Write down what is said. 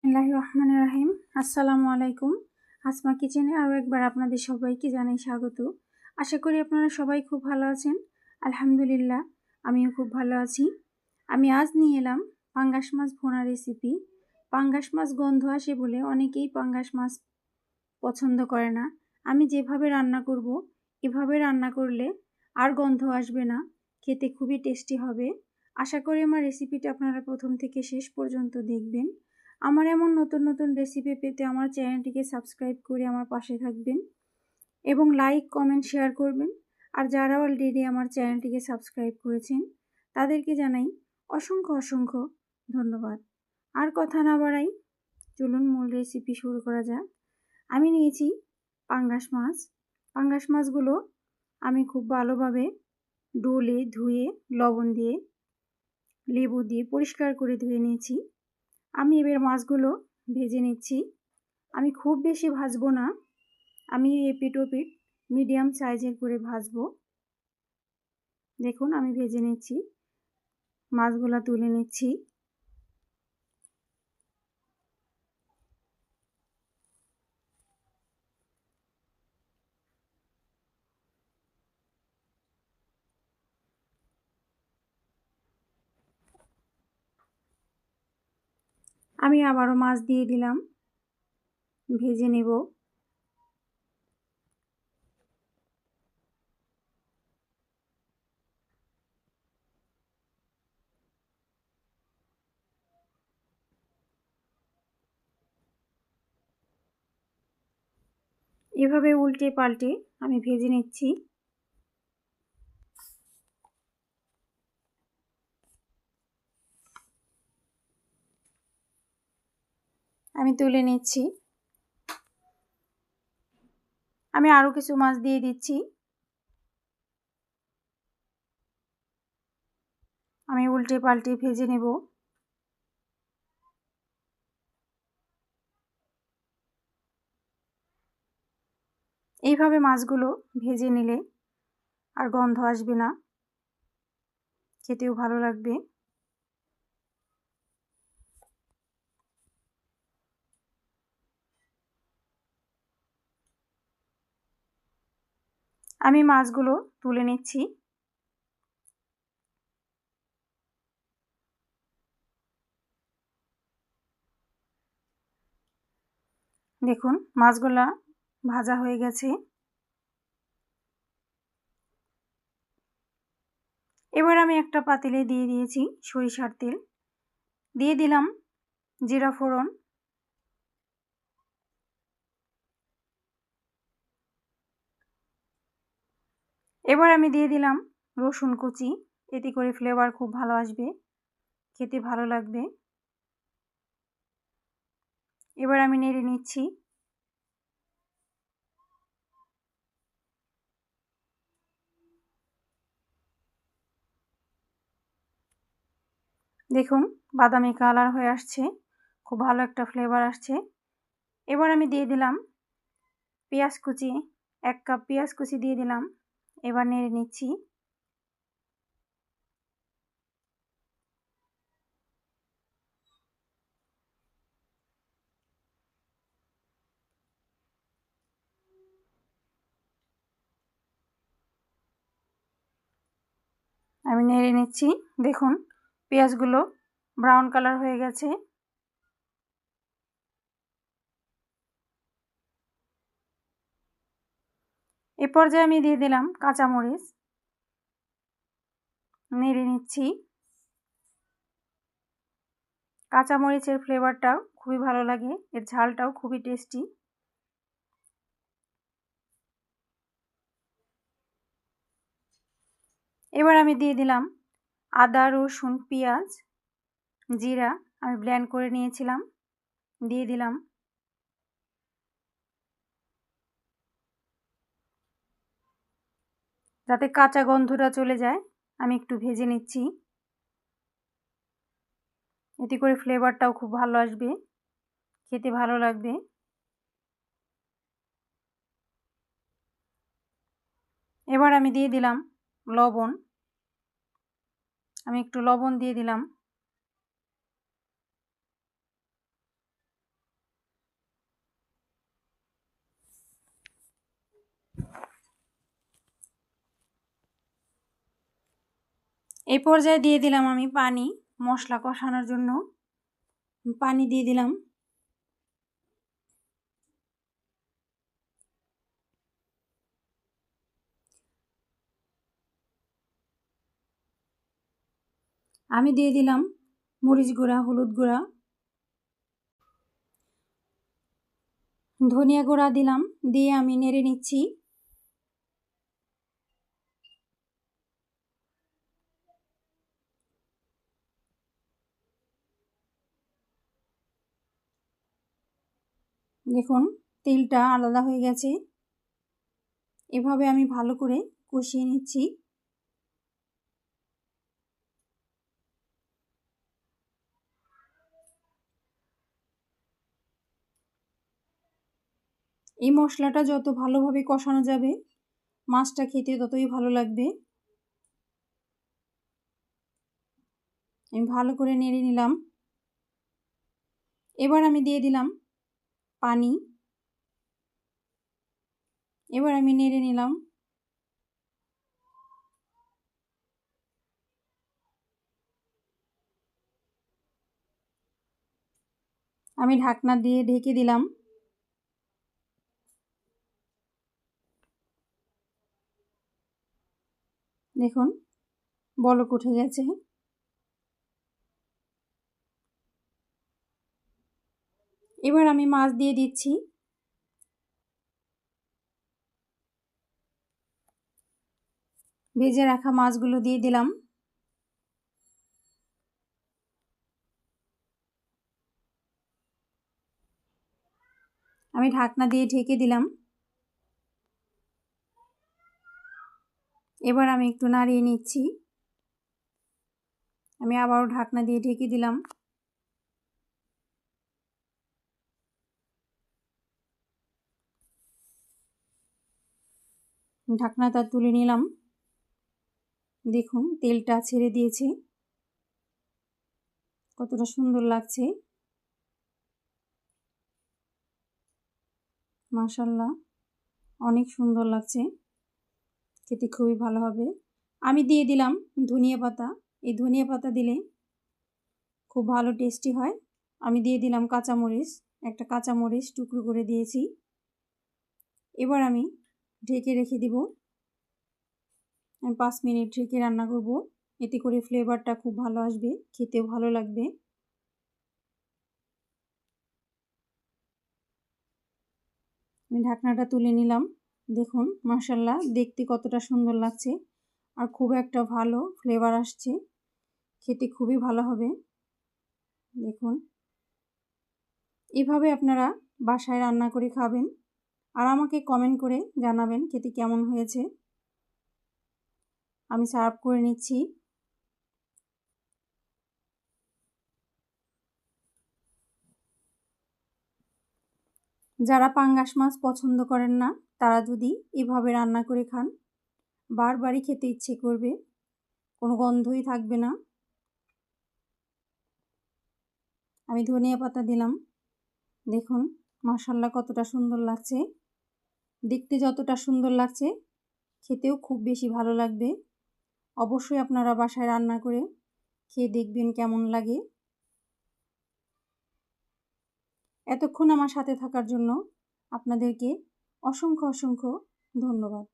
বিসমিল্লাহির রহমানির রহিম। আসসালামু আলাইকুম। আসমা কিচেনে আরও একবার আপনাদের সবাইকে জানাই স্বাগত। আশা করি আপনারা সবাই খুব ভালো আছেন। আলহামদুলিল্লাহ, আমিও খুব ভালো আছি। আমি আজ নিয়ে এলাম পাঙ্গাস মাছ ভুনা রেসিপি। পাঙ্গাস মাছ গন্ধ আসে বলে অনেকেই পাঙ্গাস মাছ পছন্দ করে না। আমি যেভাবে রান্না করব, এভাবে রান্না করলে আর গন্ধ আসবে না, খেতে খুবই টেস্টি হবে। আশা করি আমার রেসিপিটা আপনারা প্রথম থেকে শেষ পর্যন্ত দেখবেন। আমার এমন নতুন নতুন রেসিপি পেতে আমার চ্যানেলটিকে সাবস্ক্রাইব করে আমার পাশে থাকবেন এবং লাইক, কমেন্ট, শেয়ার করবেন। আর যারা অলরেডি আমার চ্যানেলটিকে সাবস্ক্রাইব করেছেন তাদেরকে জানাই অসংখ্য অসংখ্য ধন্যবাদ। আর কথা না বাড়াই, চলুন মূল রেসিপি শুরু করা যাক। আমি নিয়েছি পাঙ্গাস মাছ। পাঙ্গাস মাছগুলো আমি খুব ভালোভাবে ডলে ধুয়ে লবণ দিয়ে লেবু দিয়ে পরিষ্কার করে ধুয়ে নিয়েছি। আমি এবার মাছগুলো ভেজে নিচ্ছি। আমি খুব বেশি ভাজবো না, আমি এপিট ওপিট মিডিয়াম সাইজের করে ভাজবো। দেখুন আমি ভেজে নিচ্ছি, মাছগুলো তুলে নিচ্ছি। আমি আবারও মাছ দিয়ে দিলাম, ভেজে নেব। এভাবে উল্টে পাল্টে আমি ভেজে নিচ্ছি। আমি তুলে নিচ্ছি। আমি আরও কিছু মাছ দিয়ে দিচ্ছি। আমি উল্টে পাল্টে ভেজে নেব। এইভাবে মাছগুলো ভেজে নিলে আর গন্ধ আসবে না, খেতেও ভালো লাগবে। আমি মাছগুলো তুলে নিচ্ছি। দেখুন মাছগুলা ভাজা হয়ে গেছে। এবার আমি একটা পাতিলে দিয়ে দিয়েছি সরিষার তেল, দিয়ে দিলাম জিরা ফোড়ন, এবার আমি দিয়ে দিলাম রসুন কুচি। এতে করে ফ্লেভার খুব ভালো আসবে, খেতে ভালো লাগবে। এবার আমি নেড়ে নিচ্ছি। দেখুন বাদামি কালার হয়ে আসছে, খুব ভালো একটা ফ্লেভার আসছে। এবার আমি দিয়ে দিলাম পেঁয়াজ কুচি, 1 কাপ পেঁয়াজ কুচি দিয়ে দিলাম। এবার নেড়ে নিচ্ছি। আমি নেড়ে নিচ্ছি। দেখুন পেঁয়াজগুলো ব্রাউন কালার হয়ে গেছে। এ পর্যায়ে আমি দিয়ে দিলাম কাঁচামরিচ, নেড়ে নিচ্ছি। কাঁচামরিচের ফ্লেভারটাও খুবই ভালো লাগে, এর ঝালটাও খুবই টেস্টি। এবার আমি দিয়ে দিলাম আদা, রসুন, পেঁয়াজ, জিরা আমি ব্লেন্ড করে নিয়েছিলাম, দিয়ে দিলাম। যাতে কাঁচা গন্ধটা চলে যায় আমি একটু ভেজে নিচ্ছি। এতে করে ফ্লেভারটাও খুব ভালো আসবে, খেতে ভালো লাগবে। এবার আমি দিয়ে দিলাম লবণ, আমি একটু লবণ দিয়ে দিলাম। এই পর্যায়ে দিয়ে দিলাম আমি পানি, মশলা কষানোর জন্য পানি দিয়ে দিলাম। আমি দিয়ে দিলাম মরিচ গুঁড়া, হলুদ গুঁড়া, ধনিয়া গুঁড়া দিলাম, দিয়ে আমি নেড়ে নিচ্ছি। দেখুন তেলটা আলাদা হয়ে গেছে। এভাবে আমি ভালো করে কষিয়ে নিচ্ছি। এই মশলাটা যত ভালোভাবে কষানো যাবে মাছটা খেতে ততই ভালো লাগবে। আমি ভালো করে নেড়ে নিলাম। এবার আমি দিয়ে দিলাম পানি। এবার আমি নেড়ে নিলাম। আমি ঢাকনা দিয়ে ঢেকে দিলাম। দেখুন বলক উঠে গেছে। এবার আমি মাছ দিয়ে দিচ্ছি। ভেজে রাখা মাছগুলো দিয়ে দিলাম। আমি ঢাকনা দিয়ে ঢেকে দিলাম। এবার আমি একটু নাড়িয়ে নিচ্ছি। আমি আবারও ঢাকনা দিয়ে ঢেকে দিলাম। ঢাকনাটা তুলে নিলাম। দেখুন তেলটা ছেড়ে দিয়েছে, কতটা সুন্দর লাগছে। মাশাআল্লাহ, অনেক সুন্দর লাগছে, খেতে খুবই ভালো হবে। আমি দিয়ে দিলাম ধনিয়া পাতা। এই ধনিয়া পাতা দিলে খুব ভালো টেস্টি হয়। আমি দিয়ে দিলাম কাঁচামরিচ, একটা কাঁচামরিচ টুকরো করে দিয়েছি। এবার আমি ঢেকে রেখে দিব। আমি 5 মিনিট ঢেকে রান্না করব। এতে করে ফ্লেভারটা খুব ভালো আসবে, খেতেও ভালো লাগবে। আমি ঢাকনাটা তুলে নিলাম। দেখুন মাশাআল্লাহ, দেখতে কতটা সুন্দর লাগছে আর খুব একটা ভালো ফ্লেভার আসছে, খেতে খুবই ভালো হবে। দেখুন এভাবে আপনারা বাসায় রান্না করে খাবেন আর আমাকে কমেন্ট করে জানাবেন খেতে কেমন হয়েছে। আমি সার্ভ করে নিচ্ছি। যারা পাঙ্গাস মাছ পছন্দ করেন না তারা যদি এভাবে রান্না করে খান বারবারই খেতে ইচ্ছে করবে, কোনো গন্ধই থাকবে না। আমি ধনিয়া পাতা দিলাম। দেখুন মাশাআল্লাহ কতটা সুন্দর লাগছে। দেখতে যতটা সুন্দর লাগছে খেতেও খুব বেশি ভালো লাগবে। অবশ্যই আপনারা বাসায় রান্না করে খেয়ে দেখবেন কেমন লাগে। এতক্ষণ আমার সাথে থাকার জন্য আপনাদেরকে অসংখ্য অসংখ্য ধন্যবাদ।